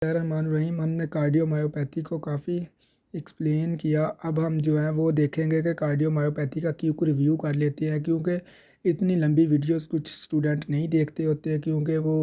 रहमान हमने कार्डियोमायोपैथी को काफ़ी एक्सप्लेन किया। अब हम जो है वो देखेंगे कि कार्डियोमायोपैथी का क्विक रिव्यू कर लेते हैं, क्योंकि इतनी लंबी वीडियोस कुछ स्टूडेंट नहीं देखते होते हैं, क्योंकि वो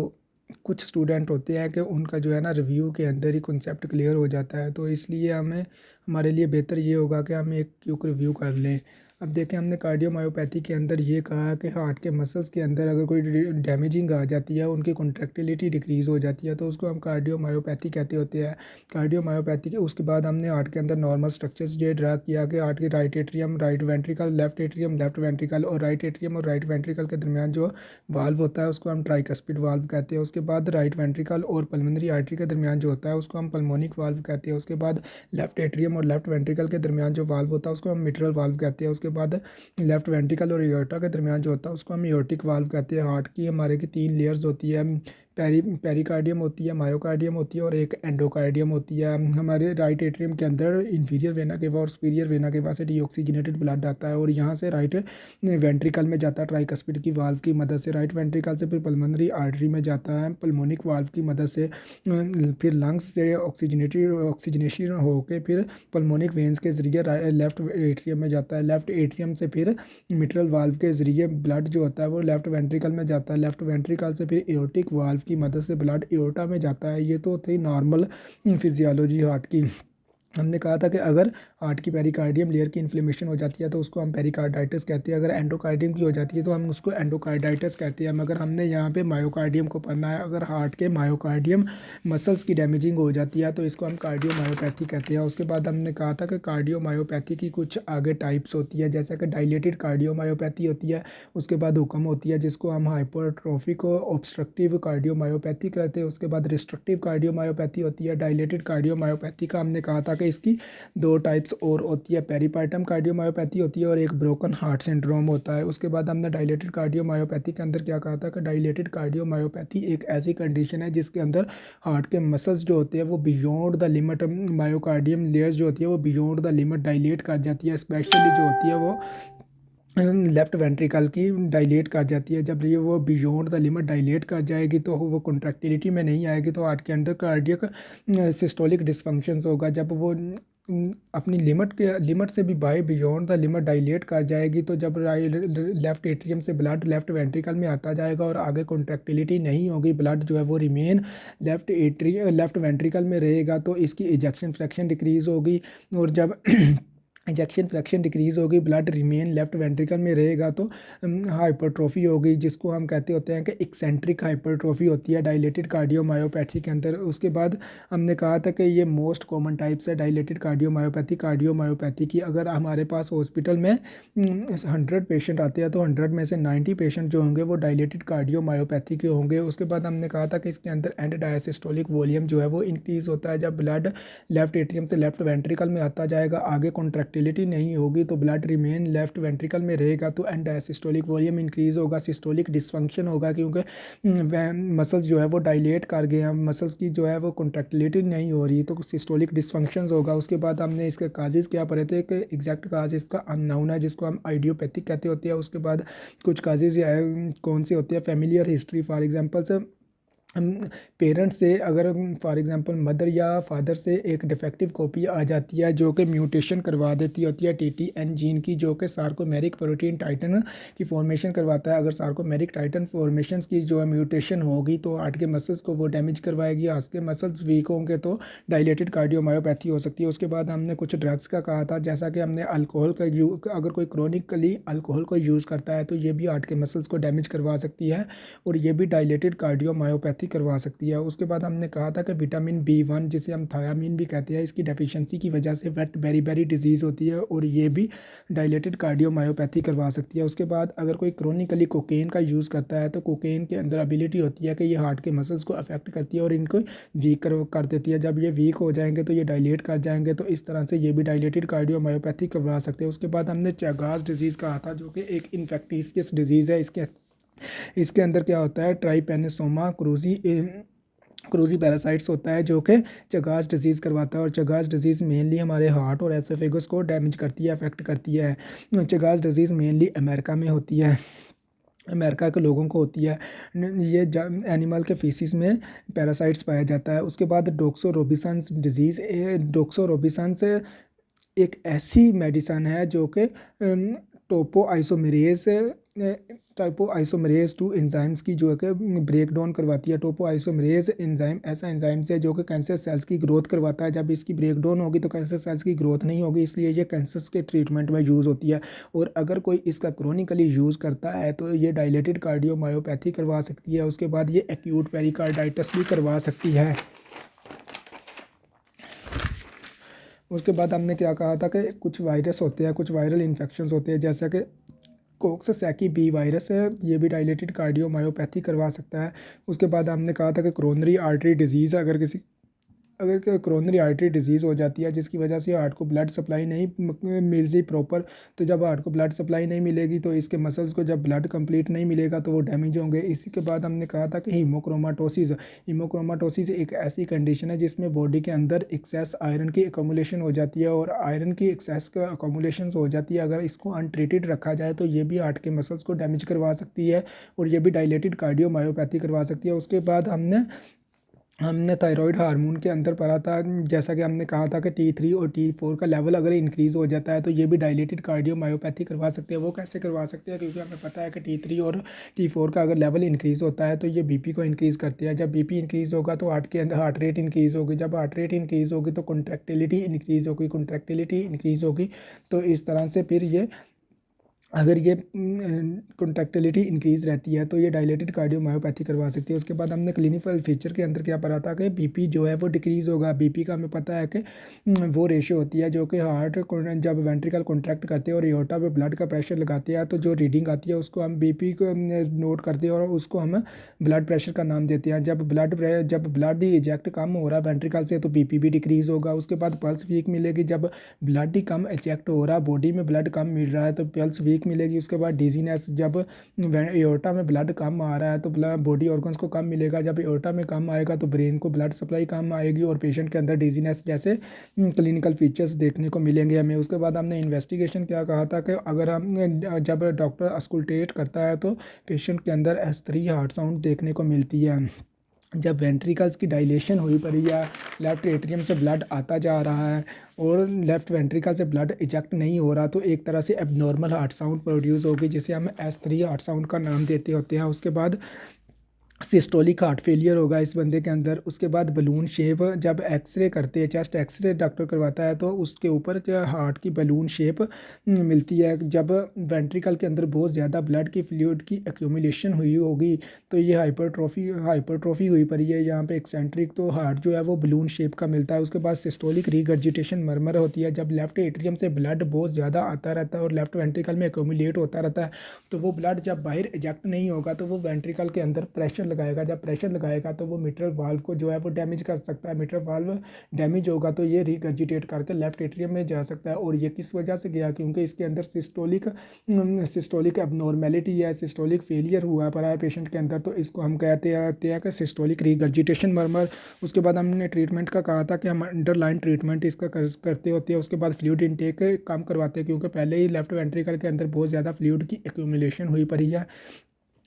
कुछ स्टूडेंट होते हैं कि उनका जो है ना रिव्यू के अंदर ही कॉन्सेप्ट क्लियर हो जाता है। तो इसलिए हमारे लिए बेहतर ये होगा कि हम एक क्विक रिव्यू कर लें। अब देखें, हमने कार्डियोमायोपैथी के अंदर ये कहा कि हार्ट के मसल्स के अंदर अगर कोई डैमेजिंग आ जाती है, उनकी कॉन्ट्रैक्टिलिटी डिक्रीज़ हो जाती है, तो उसको हम कार्डियोमायोपैथी कहते होते हैं। कार्डियोमायोपैथी के उसके बाद हमने हार्ट के अंदर नॉर्मल स्ट्रक्चर्स ये ड्रा किया कि हार्ट की right atrium, right ventricle, left atrium, left ventricle, और राइट एट्रियम और राइट वेंट्रिकल के दरमियान जो वाल्व होता है उसको हम ट्राइकस्पिड वाल्व कहते हैं। उसके बाद राइट वेंट्रिकल और पल्मोनरी आर्टरी के दरमियान जो होता है उसको हम पल्मोनिक वाल्व कहते हैं। उसके बाद लेफ्ट एट्रियम और लेफ्ट वेंट्रिकल के दरमियान जो वाल्व होता है उसको हम मिट्रल वाल्व कहते हैं। उसके बाद लेफ्ट वेंट्रिकल और एओर्टा के दरमियान जो होता है उसको हम एओर्टिक वाल्व कहते हैं। हार्ट की हमारे की 3 लेयर्स होती है, पेरिकार्डियम होती है, मायोकार्डियम होती है और एक एंडोकार्डियम होती है। हमारे राइट एट्रियम के अंदर इंफीरियर वेना केवा और सुपीरियर वेना केवा से डीऑक्सीजनेटेड ब्लड आता है और यहाँ से राइट वेंट्रिकल में जाता है ट्राइकस्पिड की वाल्व की मदद से। राइट वेंट्रिकल से फिर पल्मोनरी आर्टरी में जाता है पल्मोनिक वाल्व की मदद से। फिर लंग्स से ऑक्सीजनेशन होकर फिर पल्मोनिक वेंस के ज़रिए लेफ्ट एट्रियम में जाता है। लेफ्ट एट्रियम से फिर मिट्रल वाल्व के ज़रिए ब्लड जो होता है वो लेफ्ट वेंट्रिकल में जाता है। लेफ्ट वेंट्रिकल से फिर एओर्टिक वाल्व की मदद से ब्लड एओर्टा में जाता है। ये तो थी नॉर्मल फिजियोलॉजी हार्ट की। हमने कहा था कि अगर हार्ट की पेरिकार्डियम लेयर की इन्फ्लेमेशन हो जाती है तो उसको हम पेरिकार्डाइटिस कहते हैं। अगर एंडोकार्डियम की हो जाती है तो हम उसको एंडोकार्डाइटिस कहते हैं। मगर हमने यहाँ पे मायोकार्डियम को पढ़ना है। अगर हार्ट के मायोकार्डियम मसल्स की डैमेजिंग हो जाती है तो इसको हम कार्डियोमायोपैथी कहते हैं। उसके बाद हमने कहा था कि कार्डियोमायोपैथी की कुछ आगे टाइप्स होती है, जैसा कि डायलेटेड कार्डियोमायोपैथी होती है। उसके बाद हुक्म होती है जिसको हम हाइपरट्रोफिक ऑब्स्ट्रक्टिव कार्डियोमायोपैथी कहते हैं। उसके बाद रिस्ट्रिक्टिव कार्डियोमायोपैथी होती है। डायलेटेड कार्डियोमायोपैथी का हमने कहा था कि इसकी 2 टाइप्स और होती है, पेरीपार्टम कार्डियोमायोपैथी होती है और एक ब्रोकन हार्ट सिंड्रोम होता है। उसके बाद हमने डायलेटेड कार्डियोमायोपैथी के अंदर क्या कहा था कि डायलेटेड कार्डियोमायोपैथी एक ऐसी कंडीशन है जिसके अंदर हार्ट के मसल्स जो होते हैं वो beyond the limit, myocardium layers जो होती है वो बियॉन्ड द लिमिट डायलेट कर जाती है। स्पेशली जो होती है वो लेफ्ट वेंट्रिकल की डायलेट कर जाती है। जब ये वो बियॉन्ड द लिमिट डायलेट कर जाएगी तो वो कॉन्ट्रैक्टिलिटी में नहीं आएगी तो हार्ट के अंदर कार्डियक सिस्टोलिक डिसफंक्शंस होगा। जब वो अपनी लिमिट से भी by beyond the limit dilate कर जाएगी तो जब लेफ्ट एट्रियम से ब्लड लेफ्ट वेंट्रिकल में आता जाएगा और आगे कॉन्ट्रैक्टिलिटी नहीं होगी, ब्लड जो है वो रिमेन लेफ्ट वेंट्रिकल में रहेगा तो इसकी इजेक्शन फ्रैक्शन डिक्रीज़ होगी। और जब इजेक्शन फ्रैक्शन डिक्रीज़ होगी, ब्लड रिमेन लेफ्ट वेंट्रिकल में रहेगा तो हाइपरट्रोफी होगी, जिसको हम कहते होते हैं कि एक्सेंट्रिक हाइपरट्रोफी होती है डायलेटेड कार्डियोमायोपैथी के अंदर। उसके बाद हमने कहा था कि ये मोस्ट कॉमन टाइप्स है डायलेटेड कार्डियोमायोपैथी की। अगर हमारे पास हॉस्पिटल में 100 पेशेंट आते हैं तो 100 में से 90 पेशेंट जो होंगे वो डायलेटेड कार्डियोमायोपैथी के होंगे। उसके बाद हमने कहा था कि इसके अंदर एंड डायसिस्टोलिक वॉल्यूम जो है वो इंक्रीज़ होता है। जब ब्लड लेफ्ट एट्रियम से लेफ्ट वेंट्रिकल में आता जाएगा, आगे कॉन्ट्रैक्टिलिटी नहीं होगी तो ब्लड रिमेन लेफ्ट वेंट्रिकल में रहेगा तो एंड डायसिस्टोलिक वॉल्यूम इंक्रीज़ होगा। सिस्टोलिक डिसफंक्शन होगा क्योंकि मसल्स जो है वो डायलेट कर गए हैं, मसल्स की जो है वो कॉन्ट्रैक्टिलिटी नहीं हो रही तो सिस्टोलिक डिसफंक्शंस होगा। उसके बाद हमने इसके काजेज़ क्या पढ़े थे कि एग्जैक्ट काज इसका अननाउन है जिसको हम आइडियोपैथिक कहते होते हैं। उसके बाद कुछ काजेज़ कौन से होते हैं, फैमिलियर हिस्ट्री, फॉर एग्जांपल से पेरेंट्स से अगर फॉर एग्जांपल मदर या फादर से एक डिफेक्टिव कॉपी आ जाती है जो कि म्यूटेशन करवा देती होती है TTN जीन की, जो कि सार्कोमेरिक प्रोटीन टाइटन की फॉर्मेशन करवाता है। अगर सार्कोमेरिक टाइटन फॉर्मेशन की जो है म्यूटेशन होगी तो हार्ट के मसल्स को वो डैमेज करवाएगी। हार्ट के मसल्स वीक होंगे तो डायलेटेड कार्डियोमायोपैथी हो सकती है। उसके बाद हमने कुछ ड्रग्स का कहा था, जैसा कि हमने अल्कोहल का अगर कोई क्रोनिकली अल्कोहल को यूज़ करता है तो ये भी हार्ट के मसल्स को डैमेज करवा सकती है और ये भी डायलेटेड कार्डियोमायोपैथी करवा सकती है। उसके बाद हमने कहा था कि विटामिन B1 जिसे हम थायामीन भी कहते हैं, इसकी डेफिशिएंसी की वजह से वेट बेरी डिजीज़ होती है और ये भी डायलेटेड कार्डियोमायोपैथी करवा सकती है। उसके बाद अगर कोई क्रोनिकली कोकेन का यूज़ करता है तो कोकेन के अंदर एबिलिटी होती है कि ये हार्ट के मसल्स को अफेक्ट करती है और इनको वीक कर देती है। जब ये वीक हो जाएंगे तो ये डायलेट कर जाएंगे तो इस तरह से ये भी डायलेटेड कार्डियोमायोपैथी करवा सकते हैं। उसके बाद हमने चैगास डिजीज़ कहा था जो कि एक इन्फेक्टियस डिजीज़ है। इसके अंदर क्या होता है, ट्राइपेनोसोमा क्रूजी पैरासाइट्स होता है जो कि चगास डिजीज़ करवाता है और चगास डिजीज़ मेनली हमारे हार्ट और एसोफेगस को डैमेज करती है, अफेक्ट करती है। चगास डिजीज़ मेनली अमेरिका में होती है। अमेरिका के लोगों को होती है। ये एनिमल के फीसिस में पैरासाइट्स पाया जाता है। उसके बाद डोक्सोरोबिसन्स डिजीज़, डोक्सोरोबिसन्स एक ऐसी मेडिसन है जो कि टोपोआइसोमेरेज टोपोआइसोमेरेज टू एंजाइम्स की जो है कि ब्रेक डाउन करवाती है। टोपोआइसोमेरेज एंजाइम ऐसा एंजाइम है जो कि कैंसर सेल्स की ग्रोथ करवाता है। जब इसकी ब्रेक डाउन होगी तो कैंसर सेल्स की ग्रोथ नहीं होगी, इसलिए ये कैंसर के ट्रीटमेंट में यूज़ होती है। और अगर कोई इसका क्रोनिकली यूज़ करता है तो ये डायलेटेड कार्डियोमायोपैथी करवा सकती है। उसके बाद ये एक्यूट पेरिकार्डाइटिस भी करवा सकती है। उसके बाद हमने क्या कहा था कि कुछ वायरस होते हैं, कुछ वायरल इन्फेक्शंस होते हैं, जैसा कि कोक्ससैकी बी वायरस है, ये भी डायलेटेड कार्डियोमायोपैथी करवा सकता है। उसके बाद हमने कहा था कि कोरोनरी आर्टरी डिजीज़, अगर कोरोनरी आर्टरी डिजीज़ हो जाती है जिसकी वजह से हार्ट को ब्लड सप्लाई नहीं मिल रही प्रॉपर, तो जब हार्ट को ब्लड सप्लाई नहीं मिलेगी तो इसके मसल्स को जब ब्लड कंप्लीट नहीं मिलेगा तो वो डैमेज होंगे। इसी के बाद हमने कहा था कि हीमोक्रोमाटोसिस एक ऐसी कंडीशन है जिसमें बॉडी के अंदर एक्सेस आयरन की एकमुलेशन हो जाती है, और आयरन की एक्सेस का एकमुलेशन हो जाती है। अगर इसको अनट्रीटेड रखा जाए तो ये भी हार्ट के मसल्स को डैमेज करवा सकती है, और ये भी डायलेटेड कार्डियोमायोपैथी करवा सकती है। उसके बाद हमने थायराइड हार्मोन के अंदर पढ़ा था, जैसा कि हमने कहा था कि T3 और T4 का लेवल अगर इंक्रीज़ हो जाता है तो ये भी डायलेटेड कार्डियोमायोपैथी करवा सकते हैं। वो कैसे करवा सकते हैं, क्योंकि हमें पता है कि T3 और T4 का अगर लेवल इंक्रीज़ होता है तो ये बीपी को इंक्रीज़ करते हैं। जब बीपी इंक्रीज़ होगा तो हार्ट के अंदर हार्ट रेट इंक्रीज़ होगी, जब हार्ट रेट इंक्रीज़ होगी तो कॉन्ट्रैक्टिलिटी इंक्रीज़ होगी। तो इस तरह से फिर ये अगर ये कॉन्ट्रैक्टिलिटी इंक्रीज़ रहती है तो ये डायलेटेड कार्डियोमायोपैथी करवा सकती है। उसके बाद हमने क्लिनिकल फीचर के अंदर क्या पढ़ा था कि बीपी जो है वो डिक्रीज़ होगा। बीपी का हमें पता है कि वो रेशियो होती है जो कि हार्ट जब वेंट्रिकल कॉन्ट्रैक्ट करते हैं और एओर्टा पे ब्लड का प्रेशर लगाते हैं तो जो रीडिंग आती है उसको हम बीपी को नोट करते हैं और उसको हम ब्लड प्रेशर का नाम देते हैं। जब ब्लड इजेक्ट कम हो रहा है वेंट्रिकल से तो बीपी भी डिक्रीज़ होगा। उसके बाद पल्स वीक मिलेगी। जब ब्लड ही कम इजेक्ट हो रहा है, बॉडी में ब्लड कम मिल रहा है तो पल्स वीक मिलेगी। उसके बाद डिजीनेस, जब एओर्टा में ब्लड कम आ रहा है तो बॉडी ऑर्गन्स को कम मिलेगा। जब एओर्टा में कम आएगा तो ब्रेन को ब्लड सप्लाई कम आएगी और पेशेंट के अंदर डिजीनेस जैसे क्लिनिकल फीचर्स देखने को मिलेंगे हमें। उसके बाद हमने इन्वेस्टिगेशन क्या कहा था कि अगर हम जब डॉक्टर अस्कुल्टेट करता है तो पेशेंट के अंदर S3 हार्ट साउंड देखने को मिलती है। जब वेंट्रिकल्स की डायलेशन हुई पड़ी है, लेफ्ट एट्रियम से ब्लड आता जा रहा है और लेफ्ट वेंट्रिकल से ब्लड इजेक्ट नहीं हो रहा तो एक तरह से एबनॉर्मल हार्ट साउंड प्रोड्यूस होगी, जिसे हम S3 हार्ट साउंड का नाम देते होते हैं। उसके बाद सिस्टोलिक हार्ट फेलियर होगा इस बंदे के अंदर। उसके बाद बलून शेप, जब एक्सरे करते हैं, चेस्ट एक्सरे डॉक्टर करवाता है तो उसके ऊपर जो हार्ट की बलून शेप मिलती है। जब वेंट्रिकल के अंदर बहुत ज़्यादा ब्लड की फ्लूइड की एक्यूमुलेशन हुई होगी तो ये हाइपरट्रॉफी हुई पड़ी है यहाँ पे एक्सेंट्रिक, तो हार्ट जो है वो बलून शेप का मिलता है। उसके बाद सिस्टोलिक रीगर्जिटेशन मरमर होती है। जब लेफ्ट एट्रियम से ब्लड बहुत ज़्यादा आता रहता है और लेफ्ट वेंट्रिकल में एक्यूमुलेट होता रहता है तो वो ब्लड जब बाहर इजेक्ट नहीं होगा तो वो वेंट्रिकल के अंदर प्रेशर लगाएगा। जब प्रेशर लगाएगा तो वो मिट्रल वाल्व को जो है वो डैमेज कर सकता है। मिट्रल वाल्व डैमेज होगा तो ये रिगर्जिटेट करके लेफ्ट एट्रियम में जा सकता है। और ये किस वजह से गया, क्योंकि इसके अंदर सिस्टोलिक एबनॉर्मेलिटी है, सिस्टोलिक फेलियर हुआ पड़ा है पेशेंट के अंदर, तो इसको हम कहते हैं कि सिस्टोलिक रिगर्जिटेशन मर्मर। उसके बाद हमने ट्रीटमेंट का कहा था कि हम अंडरलाइन ट्रीटमेंट इसका करते होते हैं। उसके बाद फ्लूइड इनटेक कम करवाते हैं, क्योंकि पहले ही लेफ्ट वेंट्रिकल के अंदर बहुत ज़्यादा फ्लूइड की एक्यूमुलेशन हुई पड़ी है।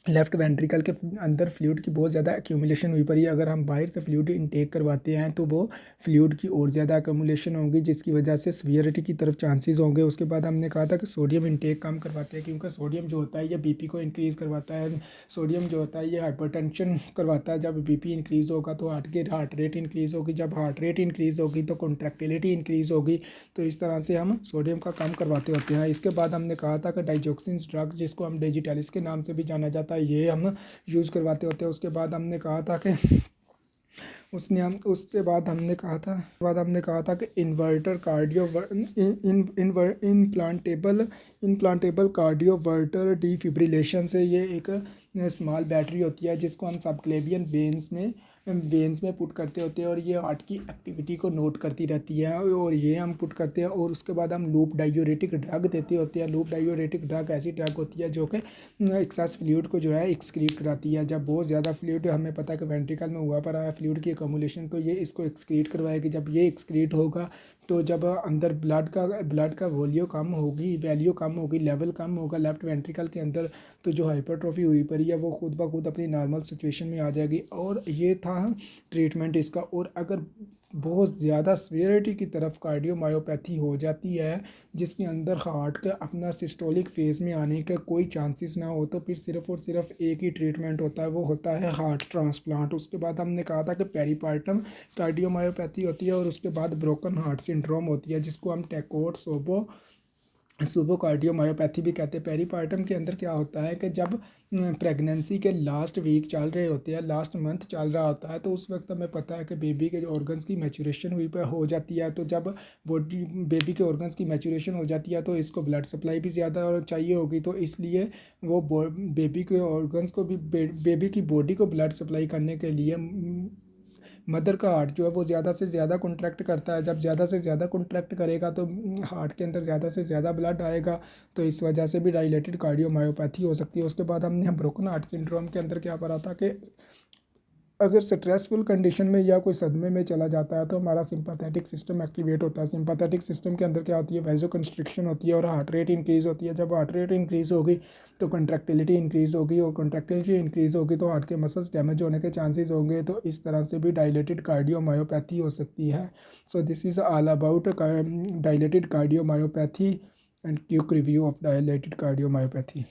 लेफ्ट वेंट्रिकल के अंदर फ्लूइड की बहुत ज़्यादा एक्यूमुलेशन हुई पड़ी है। अगर हम बाहर से फ्लूइड इनटेक करवाते हैं तो वो फ्लूइड की और ज़्यादा एक्यूमुलेशन होगी, जिसकी वजह से सीवियरिटी की तरफ चांसेस होंगे। उसके बाद हमने कहा था कि सोडियम इनटेक कम करवाते हैं, क्योंकि सोडियम जो होता है ये बीपी को इंक्रीज़ करवाता है। सोडियम जो होता है ये हाइपरटेंशन करवाता है। जब बीपी इंक्रीज़ होगा तो हार्ट रेट इंक्रीज़ होगी। जब हार्ट रेट इंक्रीज़ होगी तो कॉन्ट्रैक्टिलिटी इंक्रीज़ होगी। तो इस तरह से हम सोडियम का कम करवाते होते हैं। इसके बाद हमने कहा था कि डाइजोक्सिन्स ड्रग्स, जिसको हम डिजिटैलिस के नाम से भी जाना जाता है, ये हम यूज़ करवाते होते हैं। उसके बाद हमने कहा था कि कि inverter cardio implantable cardioverter defibrillation से, ये एक स्मॉल बैटरी होती है जिसको हम सबक्लेवियन वेन्स में पुट करते होते हैं और ये हार्ट की एक्टिविटी को नोट करती रहती है, और ये हम पुट करते हैं। और उसके बाद हम लूप डायूरेटिक ड्रग देते होते हैं। लूप डायूरेटिक ड्रग ऐसी ड्रग होती है जो कि एक्सेस फ्लूइड को जो है एक्सक्रीट कराती है। जब बहुत ज़्यादा फ्लूइड हमें पता है कि वेंट्रिकल में हुआ पड़ा है फ्लूइड की एकमुलेशन, तो ये इसको एक्सक्रीट करवाएगी। जब ये एक्सक्रीट होगा तो जब अंदर ब्लड का वैल्यू कम होगी, लेवल कम होगा लेफ्ट वेंट्रिकल के अंदर, तो जो हाइपरट्रॉफी हुई पड़ी है वो खुद ब खुद अपनी नॉर्मल सिचुएशन में आ जाएगी। और ये था ट्रीटमेंट इसका। और अगर बहुत ज़्यादा सीवियरिटी की तरफ कार्डियोमायोपैथी हो जाती है, जिसके अंदर हार्ट का अपना सिस्टोलिक फेज़ में आने का कोई चांसेस ना हो, तो फिर सिर्फ और सिर्फ एक ही ट्रीटमेंट होता है, वो होता है हार्ट ट्रांसप्लांट। उसके बाद हमने कहा था कि पेरीपार्टम कार्डियोमायोपैथी होती है और उसके बाद ब्रोकन हार्ट सिंड्रोम होती है, जिसको हम टैकोर्ट सुबोकार्डियोमायोपैथी भी कहते हैं। पेरीपार्टम के अंदर क्या होता है कि जब प्रेगनेंसी के लास्ट वीक चल रहे होते हैं, लास्ट मंथ चल रहा होता है, तो उस वक्त हमें पता है कि बेबी के ऑर्गन्स की मैचुरेशन हो जाती है। तो जब बॉडी बेबी के ऑर्गन्स की मैचुरेशन हो जाती है तो इसको ब्लड सप्लाई भी ज़्यादा चाहिए होगी, तो इसलिए वो बेबी के ऑर्गन्स को भी बेबी की बॉडी को ब्लड सप्लाई करने के लिए मदर का हार्ट जो है वो ज़्यादा से ज़्यादा कॉन्ट्रैक्ट करता है। जब ज़्यादा से ज़्यादा कॉन्ट्रैक्ट करेगा तो हार्ट के अंदर ज़्यादा से ज़्यादा ब्लड आएगा, तो इस वजह से भी डायलेटेड कार्डियोमायोपैथी हो सकती है। उसके बाद हमने ब्रोकन हार्ट सिंड्रोम के अंदर क्या पढ़ा था कि अगर स्ट्रेसफुल कंडीशन में या कोई सदमे में चला जाता है तो हमारा सिंपैथेटिक सिस्टम एक्टिवेट होता है। सिंपैथेटिक सिस्टम के अंदर क्या होती है, वैसो कंस्ट्रिक्शन होती है और हार्ट रेट इंक्रीज़ होती है। जब हार्ट रेट इंक्रीज़ होगी तो कंट्रैक्टिलिटी इंक्रीज़ होगी, और कंट्रैक्टिलिटी इंक्रीज़ होगी तो हार्ट के मसल्स डैमेज होने के चांसेस होंगे। तो इस तरह से भी डायलेटेड कार्डियोमायोपैथी हो सकती है। So this is all about dilated cardiomyopathy and quick review of dilated cardiomyopathy.